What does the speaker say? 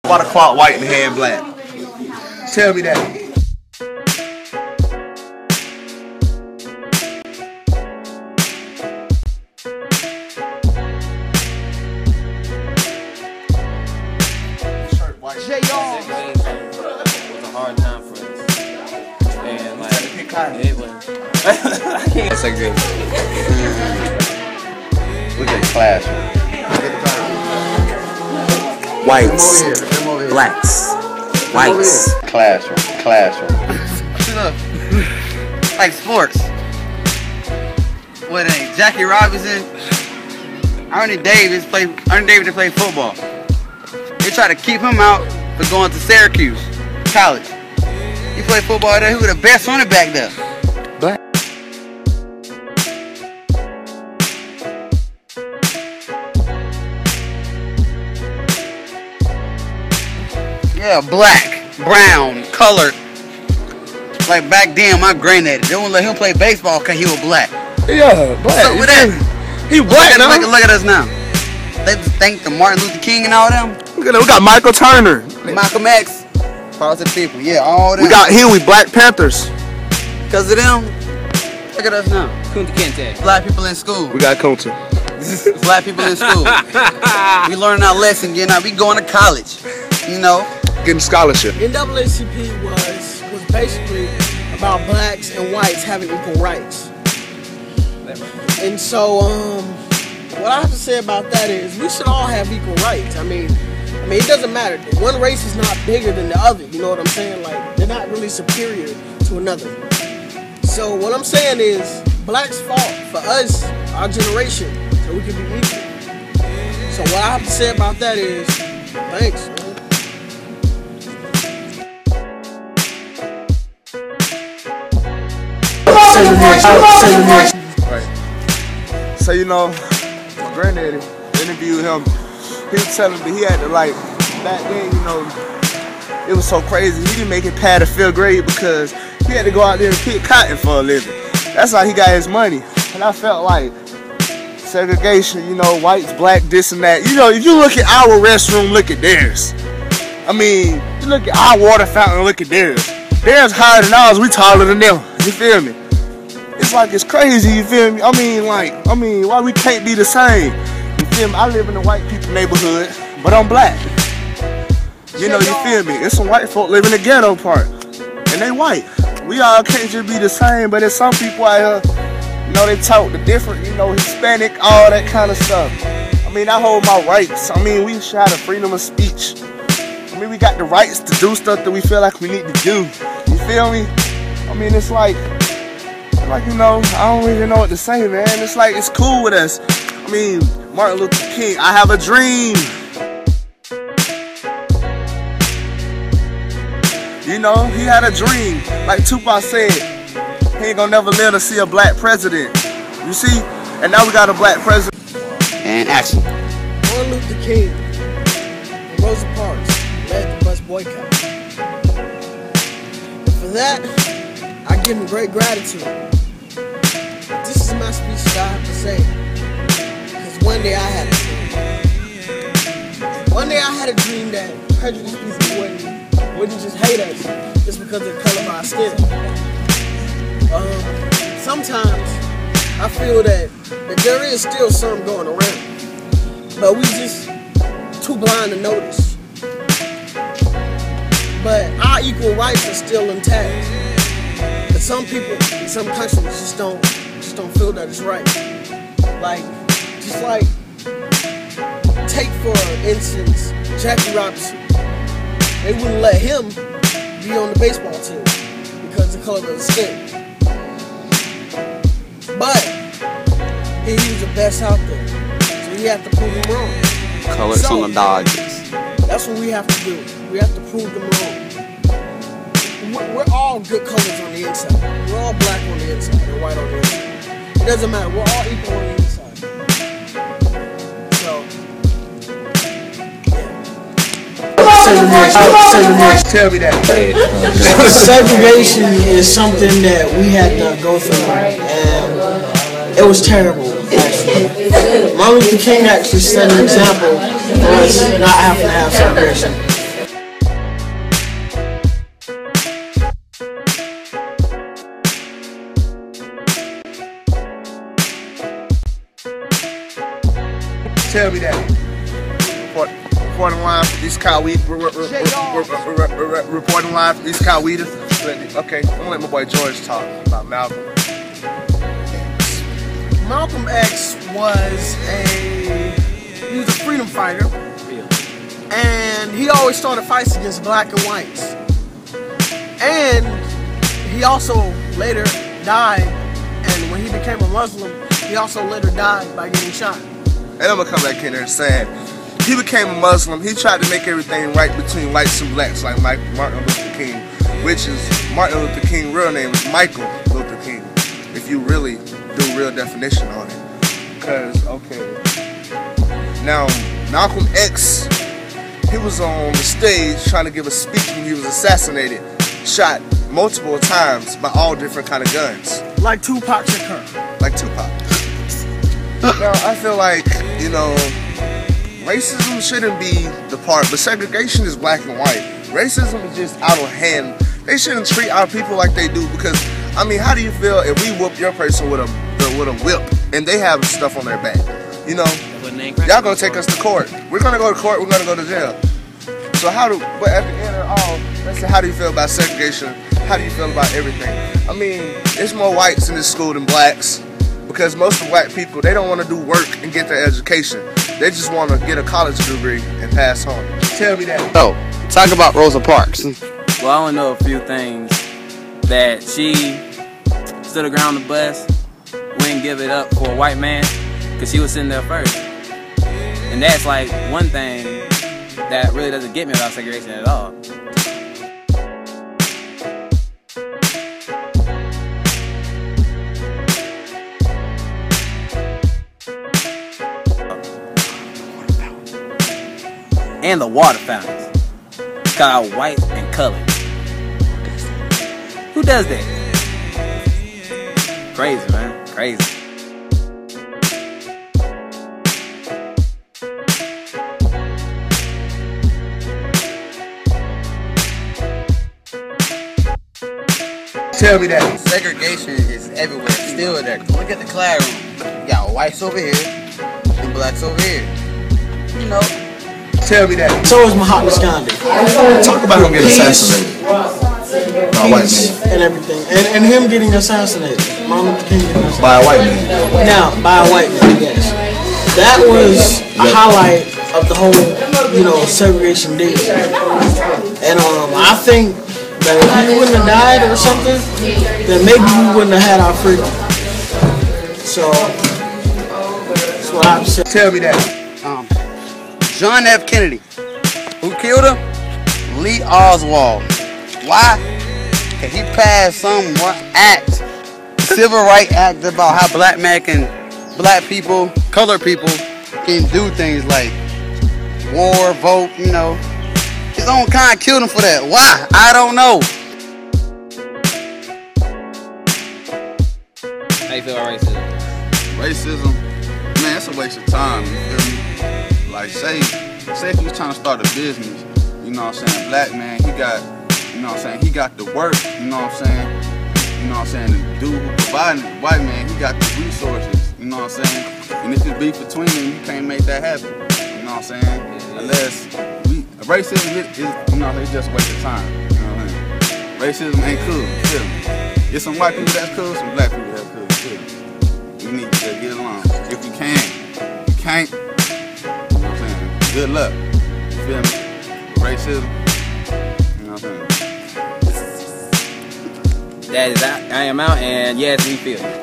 Why the clock white and the hand black? Tell me that. Hard time for us. And like, it was. I can't. Segregation. Look at the classroom. Whites, blacks, whites. Classroom. Look, like sports. What ain't Jackie Robinson? Ernie Davis played football. They try to keep him out for going to Syracuse College. He played football there. Who was the best running back there? Black. Yeah, black, brown, colored. Like back then, my granddaddy, they wouldn't let him play baseball because he was black. Yeah, black. So with that, he black now. Look at us now. They thank the Martin Luther King and all them. Look at that. We got Michael Turner, Malcolm X. Power to the people. Yeah, all them. We got Huey, Black Panthers. Because of them, look at us now. Kunta Kinte. Black people in school. We got Kunta. Black people in school. We learning our lesson, getting out. We going to college. You know. Getting scholarship. NAACP was basically about blacks and whites having equal rights. And so, what I have to say about that is we should all have equal rights. I mean, it doesn't matter. One race is not bigger than the other. You know what I'm saying? Like, they're not really superior to another. So what I'm saying is, blacks fought for us, our generation, so we can be equal. So what I have to say about that is, thanks, man. Right. So you know, my granddaddy interviewed him. He was telling me he had to like back then, you know, it was so crazy. He didn't make it past the 5th grade because he had to go out there and pick cotton for a living. That's how he got his money. And I felt like segregation, you know, whites, black, this and that. You know, if you look at our restroom, look at theirs. I mean, you look at our water fountain, look at theirs. Theirs higher than ours, we taller than them. You feel me? It's like it's crazy, you feel me? I mean, why we can't be the same? You feel me? I live in a white people neighborhood, but I'm black. You know, you feel me? It's some white folk living in the ghetto part, and they white. We all can't just be the same, but there's some people out here, you know, they talk the different, you know, Hispanic, all that kind of stuff. I mean, I hold my rights. I mean, we should have the freedom of speech. I mean, we got the rights to do stuff that we feel like we need to do. You feel me? I mean, it's like, you know, I don't even know what to say, man. It's like, it's cool with us. I mean, Martin Luther King, I have a dream. You know, he had a dream. Like Tupac said, he ain't gonna never live to see a black president. You see? And now we got a black president. And action. Martin Luther King and Rosa Parks led the bus boycott. And for that, I give him great gratitude. This is my speech that I have to say. Because one day I had a dream. One day I had a dream that prejudiced people wouldn't just hate us just because of the color of our skin. Sometimes I feel that there is still some going around, but we just too blind to notice. But our equal rights are still intact. But some people in some countries just don't feel that it's right. Like, take for instance Jackie Robinson. They wouldn't let him be on the baseball team because of the color of his skin. But he was the best out there, so we have to prove him wrong. Colors on the Dodgers. That's what we have to do. We have to prove them wrong. We're all good colors on the inside. We're all black on the inside and white on the inside. It doesn't matter. We're all equal on the inside. So, Tell me that. segregation is something that we had to go through, and it was terrible, actually. Martin Luther King actually set an example for us not having to have segregation. Tell me that. Reporting line from East Coweta. Reporting line from East Coweta. Okay, I'm gonna let my boy George talk about Malcolm. Malcolm X was he was a freedom fighter, and he always started fights against black and whites. And he also later died, and when he became a Muslim, he also later died by getting shot. And I'm gonna come back in there and say, he became a Muslim. He tried to make everything right between whites and blacks, like Martin Luther King, which is Martin Luther King's real name is Michael Luther King, if you really do real definition on it. Because, okay, now Malcolm X, he was on the stage trying to give a speech when he was assassinated, shot multiple times by all different kind of guns. Like Tupac Shakur. Like Tupac. Now, I feel like, you know, racism shouldn't be the part, but segregation is black and white. Racism is just out of hand. They shouldn't treat our people like they do, because, I mean, how do you feel if we whoop your person with a whip and they have stuff on their back? You know, y'all gonna take us to court. We're gonna go to court, we're gonna go to jail. So but at the end of all, let's say, how do you feel about segregation? How do you feel about everything? I mean, there's more whites in this school than blacks, because most of black people, they don't want to do work and get their education. They just want to get a college degree and pass on. Tell me that. So, talk about Rosa Parks. Well, I want to know a few things. That she stood her ground on the bus, wouldn't give it up for a white man, because she was sitting there first. And that's like one thing that really doesn't get me about segregation at all. And the water fountains. Got white and colored. Who does that? Crazy, man. Crazy. Tell me that. Segregation is everywhere. Still there. Look at the classroom. You got whites over here and blacks over here. You know. Tell me that. So is Mahatma Gandhi. Talk about him getting assassinated. By a white man. And everything. And him getting assassinated. Martin Luther King getting assassinated. By a white man. Now, by a white man, yes. That was a highlight of the whole, you know, segregation deal. And I think that if he wouldn't have died or something, then maybe we wouldn't have had our freedom. So, that's what I would say. Tell me that. John F. Kennedy. Who killed him? Lee Oswald. Why? Because he passed some act, civil rights act, about how black people, colored people, can do things like war, vote, you know. His own kind killed him for that. Why? I don't know. How you feel about racism? Racism, man, it's a waste of time, you feel me? Like, say if you trying to start a business, you know what I'm saying, black man, he got, you know what I'm saying, he got the work, you know what I'm saying, the dude who providing it, white man, he got the resources, you know what I'm saying, and if it's beef between them, you can't make that happen, you know what I'm saying, unless racism is, you know, it's just a waste of time, you know what I'm saying, racism ain't cool, you feel me, there's some white people that's cool, some black people that's cool, you feel me, you need to get along, if you can, you can't, good luck. You feel me? Racism. You know what I'm saying? That is I am out, and yes, we feel it.